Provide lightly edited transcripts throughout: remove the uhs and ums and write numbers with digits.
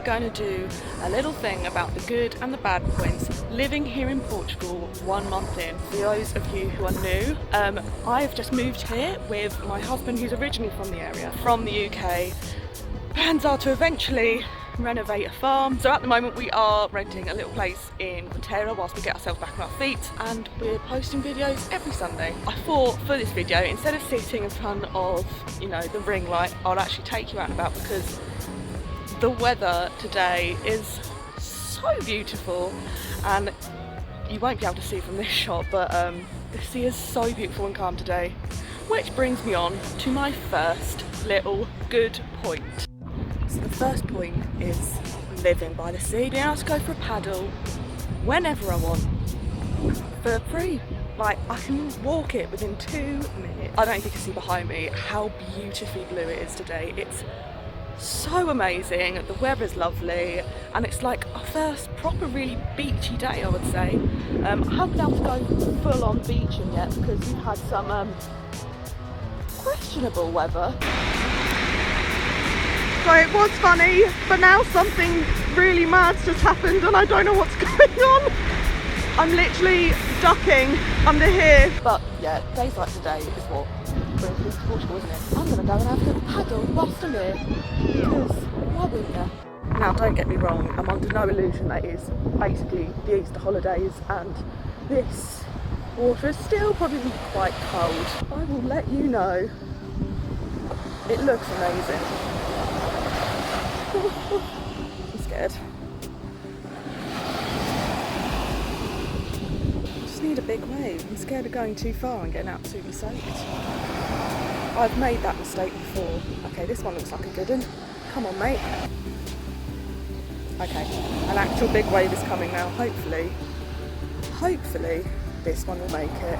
going to do a little thing about the good and the bad points living here in Portugal 1 month in. For those of you who are new, I've just moved here with my husband, who's originally from the area, from the UK. Plans are to eventually renovate a farm. So at the moment we are renting a little place in Quarteira whilst we get ourselves back on our feet, and we're posting videos every Sunday. I thought for this video, instead of sitting in front of, you know, the ring light, I'll actually take you out and about because the weather today is so beautiful, and you won't be able to see from this shot, but the sea is so beautiful and calm today. Which brings me on to my first little good point. So the first point is living by the sea, being able to go for a paddle whenever I want for free. Like, I can walk it within 2 minutes. I don't know if you can see behind me how beautifully blue it is today. It's so amazing, the weather's lovely, and it's like our first proper really beachy day, I would say. I haven't been able to go full on beaching yet because we've had some questionable weather. So it was funny, but now something really mad's just happened and I don't know what's going on. I'm literally ducking under here. But yeah, days like today is what brings me to Portugal, isn't it? I'm gonna go and have a little paddle whilst I'm here, because why wouldn't you? Now don't get me wrong, I'm under no illusion that it is basically the Easter holidays and this water is still probably quite cold. I will let you know. It looks amazing. I'm scared. I just need a big wave. I'm scared of going too far and getting absolutely soaked. I've made that mistake before. Okay, this one looks like a good one. Come on, mate. Okay, an actual big wave is coming now. Hopefully this one will make it.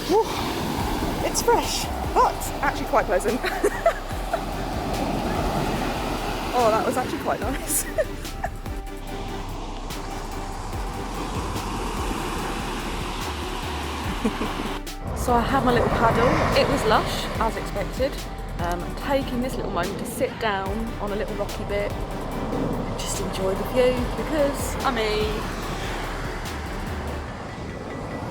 Whew. It's fresh, but actually quite pleasant. Oh, that was actually quite nice. So I had my little paddle. It was lush, as expected. Taking this little moment to sit down on a little rocky bit, just enjoy the view, because, I mean,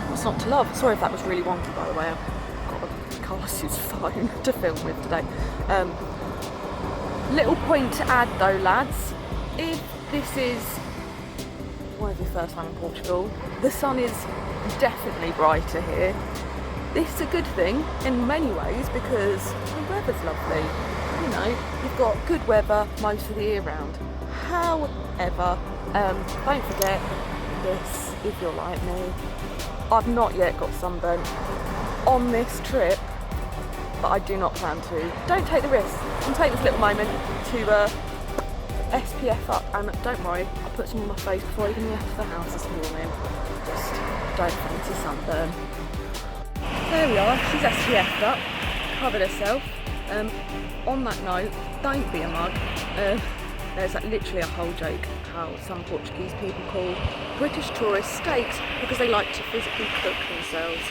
what's not to love? Sorry if that was really wonky, by the way. I've got a Carlos's phone to film with today. Little point to add though, lads. If this is one of your first time in Portugal, the sun is definitely brighter here. This is a good thing in many ways because the weather's lovely. You know, you've got good weather most of the year round. However, don't forget this if you're like me. I've not yet got sunburnt on this trip, but I do not plan to. Don't take the risk and take this little moment to SPF up, and don't worry, I put some on my face before I even left the house this morning. Just don't fancy sunburn. There we are, she's SPF'd up, covered herself. On that note, don't be a mug. There's literally a whole joke how some Portuguese people call British tourists steaks because they like to physically cook themselves.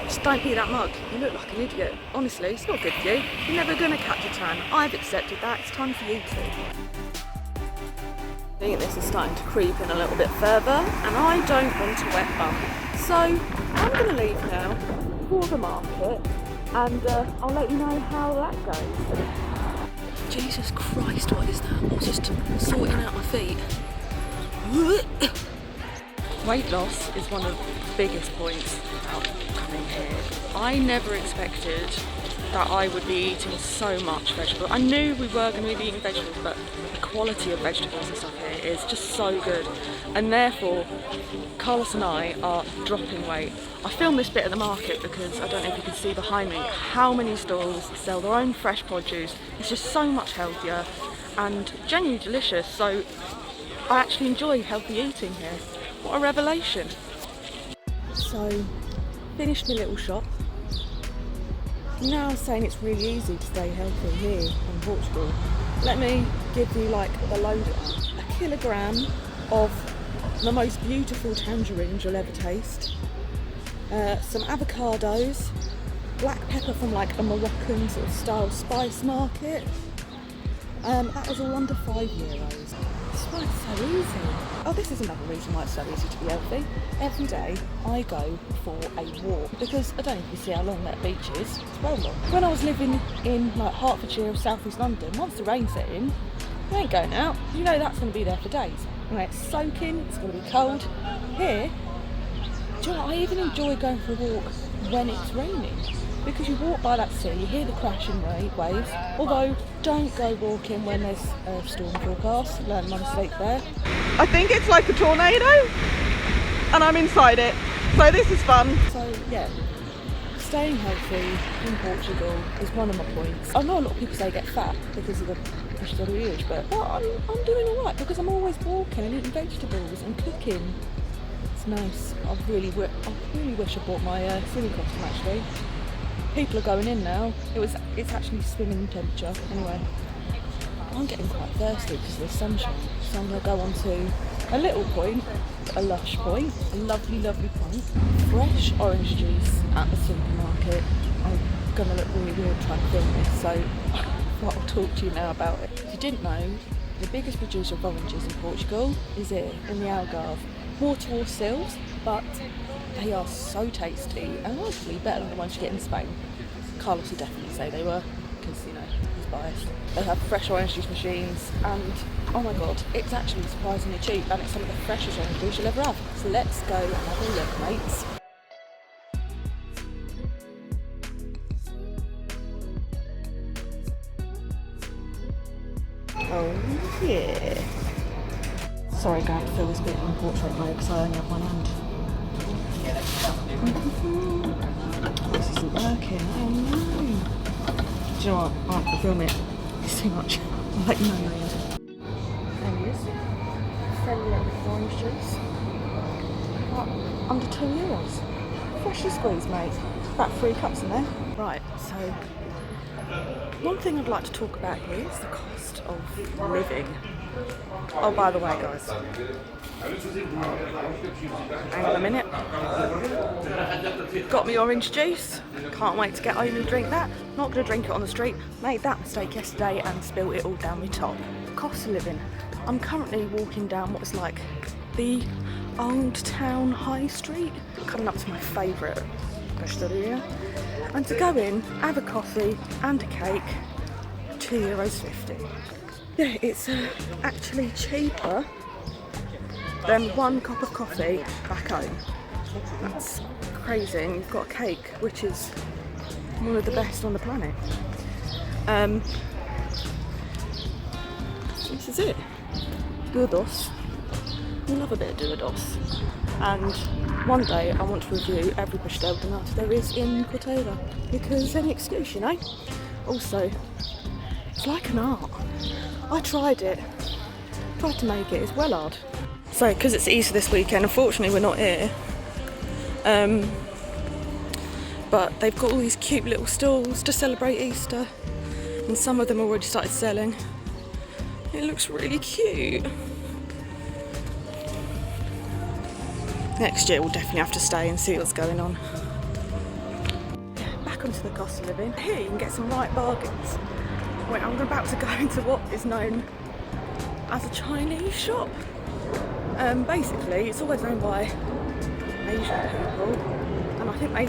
Just don't be that mug. You look like an idiot. Honestly, it's not good for you. You're never going to catch a tan. I've accepted that. It's time for you to. I think this is starting to creep in a little bit further, and I don't want a wet bum. So I'm going to leave now for the market, and I'll let you know how that goes. Jesus Christ, what is that? I was just sorting out my feet. Weight loss is one of the biggest points about coming here. I never expected that I would be eating so much vegetable. I knew we were going to be eating vegetables, but the quality of vegetables and stuff here is just so good. And therefore, Carlos and I are dropping weight. I filmed this bit at the market because I don't know if you can see behind me how many stalls sell their own fresh produce. It's just so much healthier and genuinely delicious. So I actually enjoy healthy eating here. What a revelation. So, finished my little shop. Now I was saying it's really easy to stay healthy here in Portugal. Let me give you like the lowdown. A kilogram of the most beautiful tangerines you'll ever taste. Some avocados, black pepper from like a Moroccan sort of style spice market. That was all under €5. That's why it's so easy. Oh, this is another reason why it's so easy to be healthy. Every day I go for a walk because I don't know if you see how long that beach is. It's well long. When I was living in like Hertfordshire or South East London, once the rain set in, you ain't going out. You know that's going to be there for days. And it's soaking, it's going to be cold. Here, do you know what? I even enjoy going for a walk when it's raining. Because you walk by that sea, you hear the crashing waves. Although, don't go walking when there's a storm forecast. Learn my mistake there. I think it's like a tornado, and I'm inside it. So this is fun. So yeah, staying healthy in Portugal is one of my points. I know a lot of people say get fat because of the pastéis, but I'm doing alright because I'm always walking and eating vegetables and cooking. It's nice. I really wish I bought my swimming costume actually. People are going in now. It's actually swimming temperature. Anyway, I'm getting quite thirsty because of the sunshine. So I'm going to go on to a little point, a lush point, a lovely, lovely point. Fresh orange juice at the supermarket. I'm going to look really weird trying to film this, so I'll talk to you now about it. If you didn't know, the biggest producer of oranges in Portugal is here in the Algarve. Water sills, but they are so tasty and honestly better than the ones you get in Spain. Carlos would definitely say they were, because you know, he's biased. They have fresh orange juice machines and oh my god, it's actually surprisingly cheap and it's some of the freshest orange juice you'll ever have. So let's go and have a look, mates. Oh yeah. Sorry, going to fill this bit in portrait mode because I only have one hand. This isn't working. Oh no. Do you know what? I have to film it. It's too much. I'll let you know later. There he is. Friendly little orange juice. Under €2. Freshly squeezed, mate. About 3 cups in there. Right, so one thing I'd like to talk about here is the cost of living. Oh, by the way, guys, hang on a minute. Got me orange juice. Can't wait to get home and drink that. Not going to drink it on the street. Made that mistake yesterday and spilled it all down my top. Cost of living. I'm currently walking down what's like the Old Town High Street, coming up to my favourite Quarteira. And to go in, have a coffee and a cake, €2.50. Yeah, it's actually cheaper than 1 cup of coffee back home. That's crazy, and you've got a cake, which is one of the best on the planet. This is it. Duodos. We love a bit of Duodos. And one day I want to review every pastel de nata there is in Quarteira, because any excuse, you know. Also, it's like an art. I tried it, tried to make it, it's well hard. So, because it's Easter this weekend, unfortunately we're not here. But they've got all these cute little stalls to celebrate Easter, and some of them already started selling. It looks really cute. Next year we'll definitely have to stay and see what's going on. Back onto the cost of living. Here you can get some right bargains. Wait, I'm about to go into what is known as a Chinese shop. Basically, it's always owned by Asian people, and I think they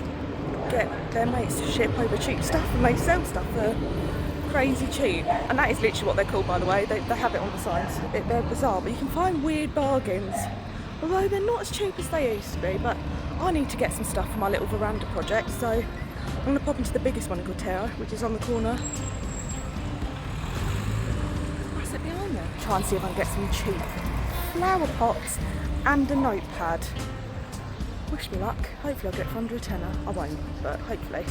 get their mates to ship over cheap stuff, and they sell stuff for crazy cheap. And that is literally what they're called, by the way. They have it on the signs. They're bizarre, but you can find weird bargains, although they're not as cheap as they used to be. But I need to get some stuff for my little veranda project, so I'm going to pop into the biggest one in Quarteira, which is on the corner. What's it behind there? Try and see if I can get some cheap flower pots and a notepad. Wish me luck. Hopefully I'll get it for under a tenner. I won't, but hopefully.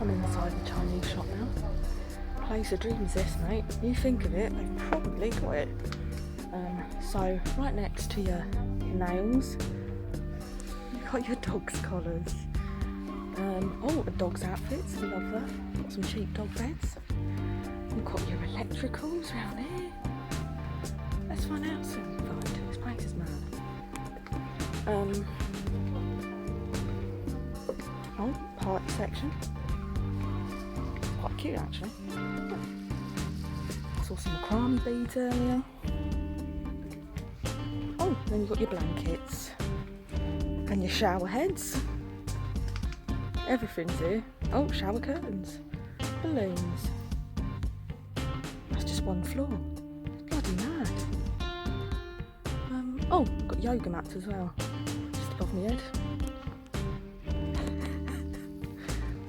I'm inside the Chinese shop now. Place of dreams this, mate. You think of it, they've probably got it. So right next to your nails, you've got your dog's collars. Oh, a dog's outfits, I love that. Got some cheap dog beds. You've got your electricals around here. Let's find out soon. This place is mad. Oh, party section. Quite cute actually. Saw some macrame beads earlier. Oh, then you've got your blankets and your shower heads. Everything's here. Oh, shower curtains, balloons. That's just one floor. Bloody mad. Oh, got yoga mats as well, just above my head.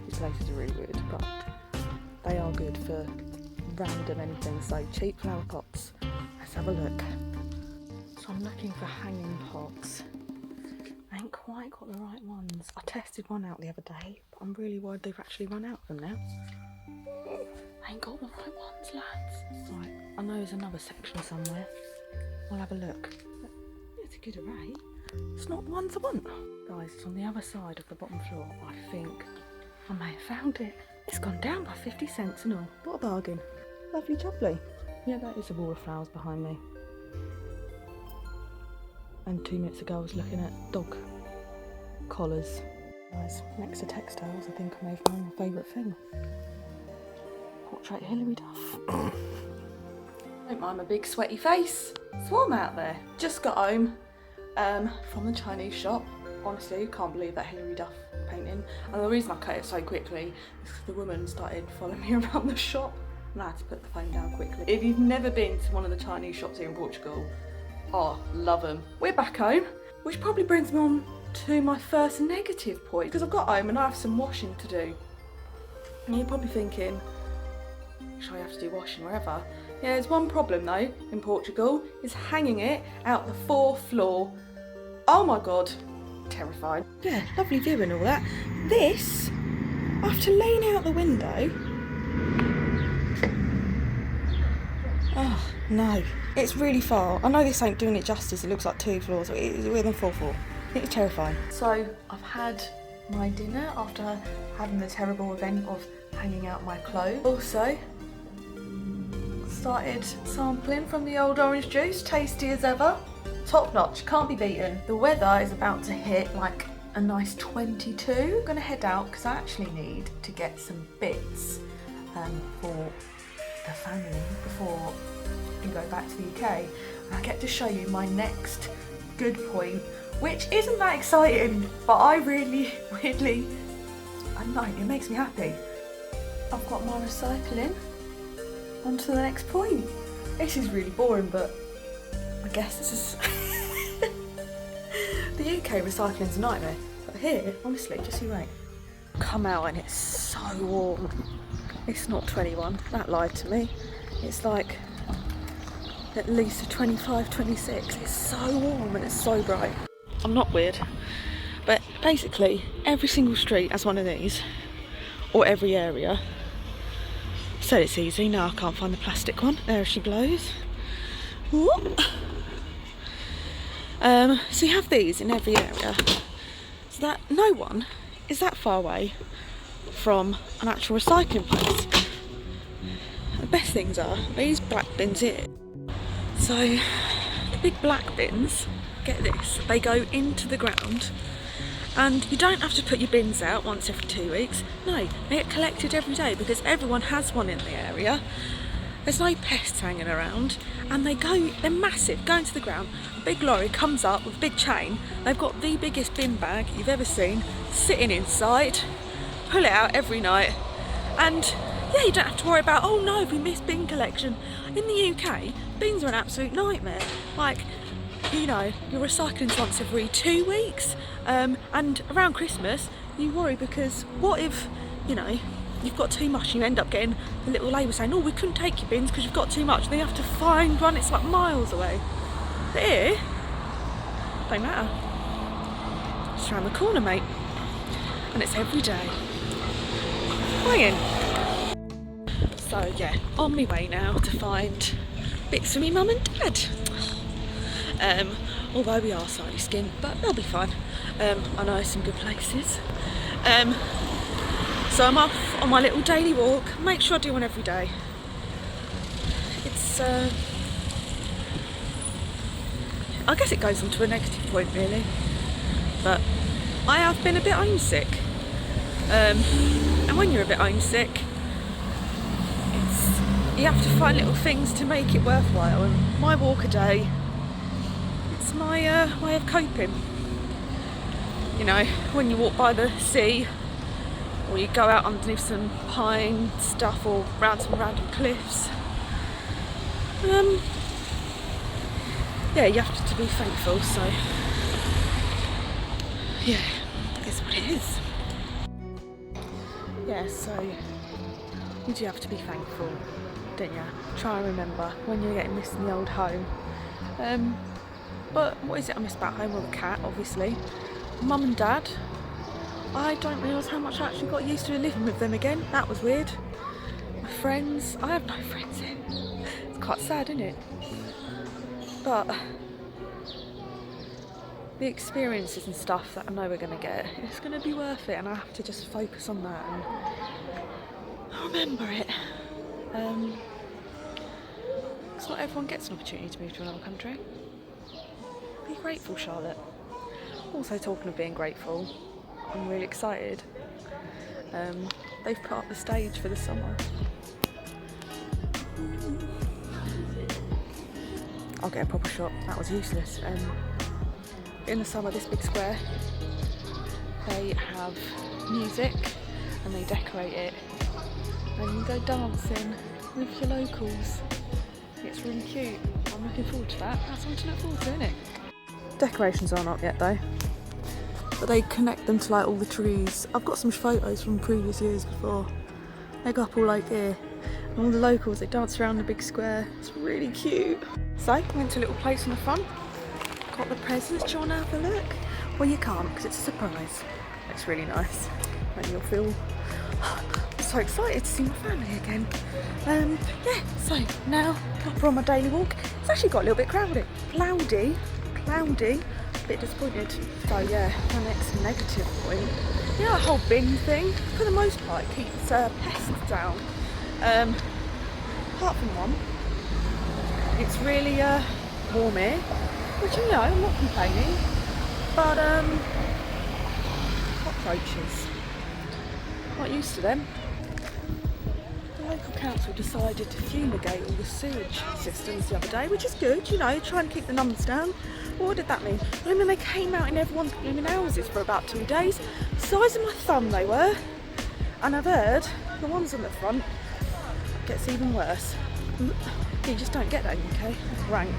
These places are really weird, but they are good for random anything. So cheap flower pots. Let's have a look. So I'm looking for hanging pots. I ain't quite got the right ones. I tested one out the other day, but I'm really worried they've actually run out of them now. I ain't got the right ones, lads. Right, I know there's another section somewhere. We'll have a look. It's a good array. It's not the ones I want. Guys, it's on the other side of the bottom floor. I think I may have found it. It's gone down by 50 cents and all. What a bargain. Lovely jubbly. Yeah, that is a wall of flowers behind me. And 2 minutes ago I was looking at dog collars. Guys, next to textiles, I think I may have found my favourite thing. Portrait Hilary Duff. Don't mind my big sweaty face. It's warm out there. Just got home from the Chinese shop. Honestly, can't believe that Hilary Duff painting. And the reason I cut it so quickly is because the woman started following me around the shop and I had to put the phone down quickly. If you've never been to one of the Chinese shops here in Portugal, oh, love them. We're back home, which probably brings me on to my first negative point, because I've got home and I have some washing to do. And you're probably thinking, sure you have to do washing wherever. Yeah, there's one problem though in Portugal, is hanging it out the 4th floor. Oh my god, terrifying. Yeah, lovely view and all that. This, I have to lean out the window. Oh no, it's really far. I know this ain't doing it justice, it looks like 2 floors, but it's within 4th floor. It's terrifying. So I've had my dinner after having the terrible event of hanging out my clothes. Also, started sampling from the old orange juice, tasty as ever. Top notch, can't be beaten. The weather is about to hit like a nice 22. I'm gonna head out because I actually need to get some bits for the family before we go back to the UK. And I get to show you my next good point, which isn't that exciting, but I really, I don't know, it makes me happy. I've got my recycling. On to the next point. This is really boring, but I guess this is... The UK recycling's a nightmare, but here, honestly, just you wait. Come out and it's so warm. It's not 21, that lied to me. It's like at least a 25, 26. It's so warm and it's so bright. I'm not weird, but basically every single street has one of these, or every area. So it's easy. Now I can't find the plastic one. There she blows. Whoop. So you have these in every area, so that no one is that far away from an actual recycling place. The best things are these black bins here. So the big black bins, get this, they go into the ground and you don't have to put your bins out once every 2 weeks. No, they get collected every day because everyone has one in the area. There's no pests hanging around and they're massive, go into the ground. A big lorry comes up with a big chain. They've got the biggest bin bag you've ever seen sitting inside, pull it out every night, and yeah, you don't have to worry about, oh no, we missed bin collection. In the UK, bins are an absolute nightmare. Like, you know, you're recycling once every 2 weeks, and around Christmas you worry because what if, you know, you've got too much and you end up getting the little label saying, oh, we couldn't take your bins because you've got too much. Then you have to find one, it's like miles away. But here, don't matter. It's around the corner, mate. And it's every day. Banging. So yeah, on my way now to find bits for me mum and dad. Although we are slightly skinned, but they'll be fine. I know some good places. So I'm off on my little daily walk. Make sure I do one every day. It's, I guess it goes on to a negative point really, but I have been a bit homesick. And when you're a bit homesick, you have to find little things to make it worthwhile. And my walk a day, it's my way of coping. You know, when you walk by the sea, or you go out underneath some pine stuff, or round some random cliffs. Yeah, you have to be thankful, so yeah, that's what it is. Yeah, so you do have to be thankful, don't you? Try and remember when you're getting missing the old home. But what is it I miss about home? Well, the cat, obviously. Mum and Dad. I don't realise how much I actually got used to living with them again. That was weird. My friends, I have no friends here. It's quite sad, isn't it? But the experiences and stuff that I know we're going to get, it's going to be worth it, and I have to just focus on that and remember it. It's not everyone gets an opportunity to move to another country. Be grateful, Charlotte. Also, talking of being grateful, I'm really excited. They've put up the stage for the summer. I'll get a proper shot, that was useless. In the summer, this big square, they have music and they decorate it, and you go dancing with your locals. It's really cute. I'm looking forward to that. That's something to look forward to, isn't it? Decorations aren't up yet though, but they connect them to like all the trees. I've got some photos from previous years before. They go up all like here, and all the locals, they dance around the big square. It's really cute. So, went to a little place on the front, got the presents. Do you want to have a look? Well, you can't because it's a surprise. It's really nice, and you'll feel I'm so excited to see my family again. Yeah, so now proper on my daily walk. It's actually got a little bit cloudy, a bit disappointed. So yeah, my next negative point, you know, that whole bin thing, for the most part it keeps pests down. Apart from one, it's really warm here, which, you know, I'm not complaining, but cockroaches, not used to them. The local council decided to fumigate all the sewage systems the other day, which is good, you know, trying to keep the numbers down. Well, what did that mean? I mean, they came out in everyone's blooming houses for about 2 days, the size of my thumb they were, and I've heard the ones on the front gets even worse. You just don't get that in the UK. It's rank.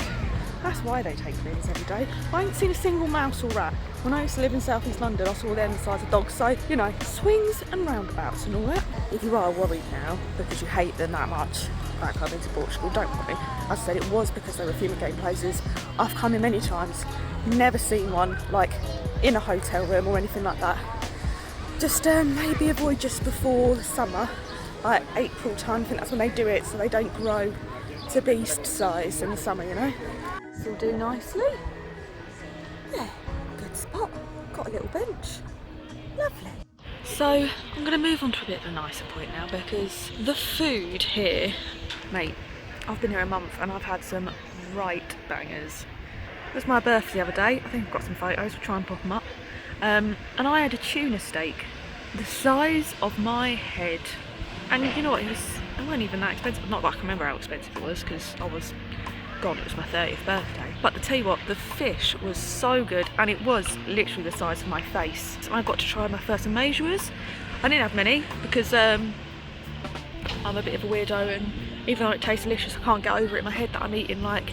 That's why they take things every day. I ain't seen a single mouse or rat. When I used to live in South East London, I saw them the size of dogs. So, you know, swings and roundabouts and all that. If you are worried now because you hate them that much back home into Portugal, don't worry. As I said, it was because they were fumigating places. I've come in many times, never seen one like in a hotel room or anything like that. Just maybe avoid just before the summer, like April time. I think that's when they do it, so they don't grow to beast size in the summer, you know. This will do nicely. Yeah, good spot. Got a little bench. Lovely. So I'm going to move on to a bit of a nicer point now, because the food here, mate, I've been here a month and I've had some right bangers. It was my birthday the other day. I think I've got some photos. We'll try and pop them up. And I had a tuna steak the size of my head. And you know what, it wasn't even that expensive. Not that I can remember how expensive it was, because it was my 30th birthday. But to tell you what, the fish was so good, and it was literally the size of my face. So I got to try my first amazures. I didn't have many because I'm a bit of a weirdo, and even though it tastes delicious, I can't get over it in my head that I'm eating like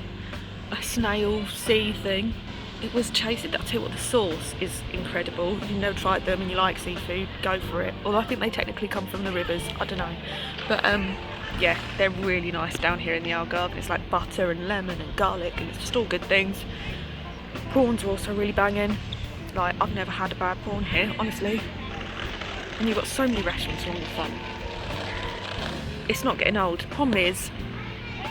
a snail sea thing. It was tasted. I'll tell you what, the sauce is incredible. If you've never tried them and you like seafood, go for it. Although I think they technically come from the rivers, I don't know. But yeah, they're really nice down here in the Algarve. It's like butter and lemon and garlic, and it's just all good things. Prawns are also really banging. Like, I've never had a bad prawn here, honestly. And you've got so many restaurants along the front. It's not getting old. The problem is,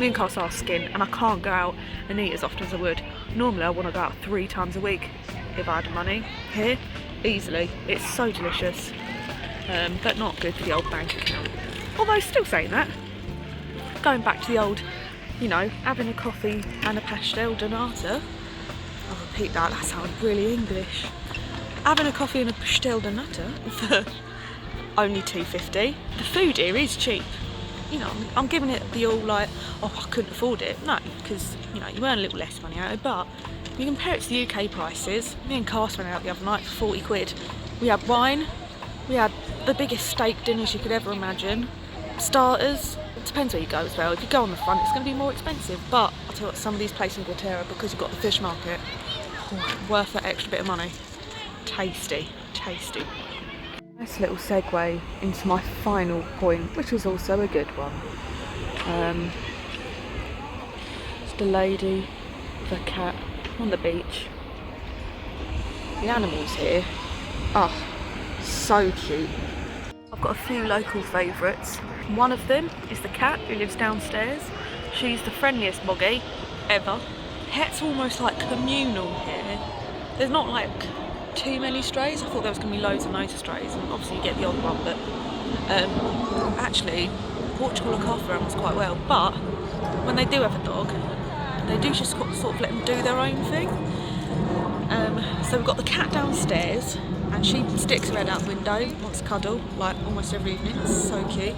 me and Carl's are skin, and I can't go out and eat as often as I would. Normally I want to go out 3 times a week if I had money. Here, easily. It's so delicious, but not good for the old bank account. Although, still saying that, going back to the old, you know, having a coffee and a pastel de nata. I'll repeat that sounds really English. Having a coffee and a pastel de nata for only $2.50. The food here is cheap. You know, I'm giving it the all like, oh, I couldn't afford it. No, because, you know, you earn a little less money out of it, but if you compare it to the UK prices, me and Cass went out the other night for 40 quid. We had wine, we had the biggest steak dinners you could ever imagine, starters. It depends where you go as well. If you go on the front, it's going to be more expensive, but I'll tell you what, some of these places in Quarteira, because you've got the fish market, worth that extra bit of money. Tasty, tasty. Nice little segue into my final point, which was also a good one. Just a lady with a cat on the beach. The animals here are so cute. I've got a few local favourites. One of them is the cat who lives downstairs. She's the friendliest moggy ever. Pets almost like communal here. There's not like too many strays. I thought there was going to be loads and loads of strays, and obviously you get the odd one, but actually Portugal look after animals quite well. But when they do have a dog, they do just sort of let them do their own thing. So we've got the cat downstairs, and she sticks her head out the window, wants to cuddle, like almost every evening. It's so cute.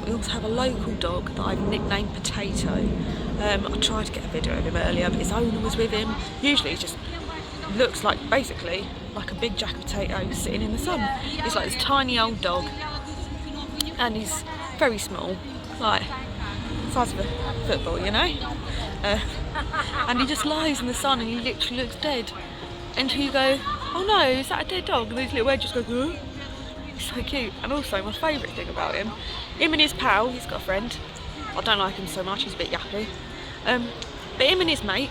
We also have a local dog that I've nicknamed Potato. I tried to get a video of him earlier, but his owner was with him. Usually he just looks like, basically, like a big jack of potatoes sitting in the sun. He's like this tiny old dog, and he's very small, like the size of a football, you know? And he just lies in the sun and he literally looks dead. Until you go, oh no, is that a dead dog? And these little eggs just go, huh? He's so cute. And also my favourite thing about him and his pal, he's got a friend. I don't like him so much, he's a bit yappy. But him and his mate,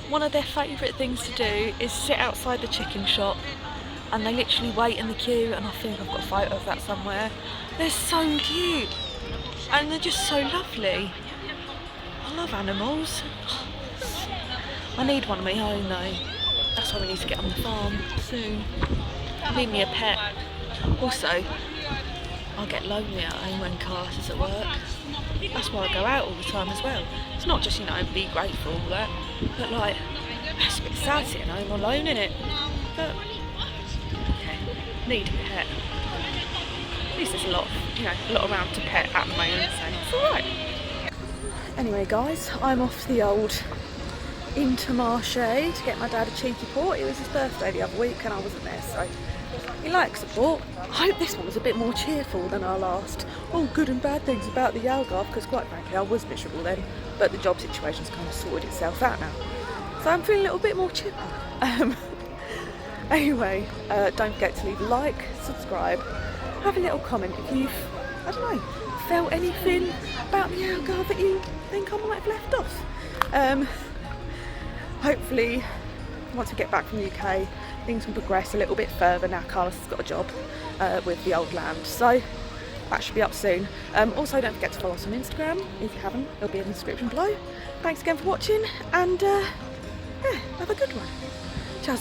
one of their favourite things to do is sit outside the chicken shop, and they literally wait in the queue, and I think I've got a photo of that somewhere. They're so cute, and they're just so lovely. I love animals. I need one of my own though. That's why we need to get on the farm soon. Need me a pet. Also, I get lonely at home when Cass is at work. That's why I go out all the time as well. It's not just, you know, be grateful, all that, but like, it's a bit sad sitting home alone, innit? But, okay, need a pet. At least there's a lot, you know, a lot around to pet at the moment, so it's alright. Anyway guys, I'm off to the old Intermarché to get my dad a cheeky port. It was his birthday the other week and I wasn't there, so he likes a port. I hope this one was a bit more cheerful than our last. All good and bad things about the Algarve, because quite frankly I was miserable then, but the job situation's kind of sorted itself out now. So I'm feeling a little bit more chipper. Anyway, don't forget to leave a like, subscribe, have a little comment if you've, I don't know, felt anything about the Algarve that you think I might have left off. Hopefully, once we get back from the UK, things will progress a little bit further now Carlos has got a job with the old land. So that should be up soon. Also, don't forget to follow us on Instagram if you haven't. It'll be in the description below. Thanks again for watching, and yeah, have a good one. Ciao.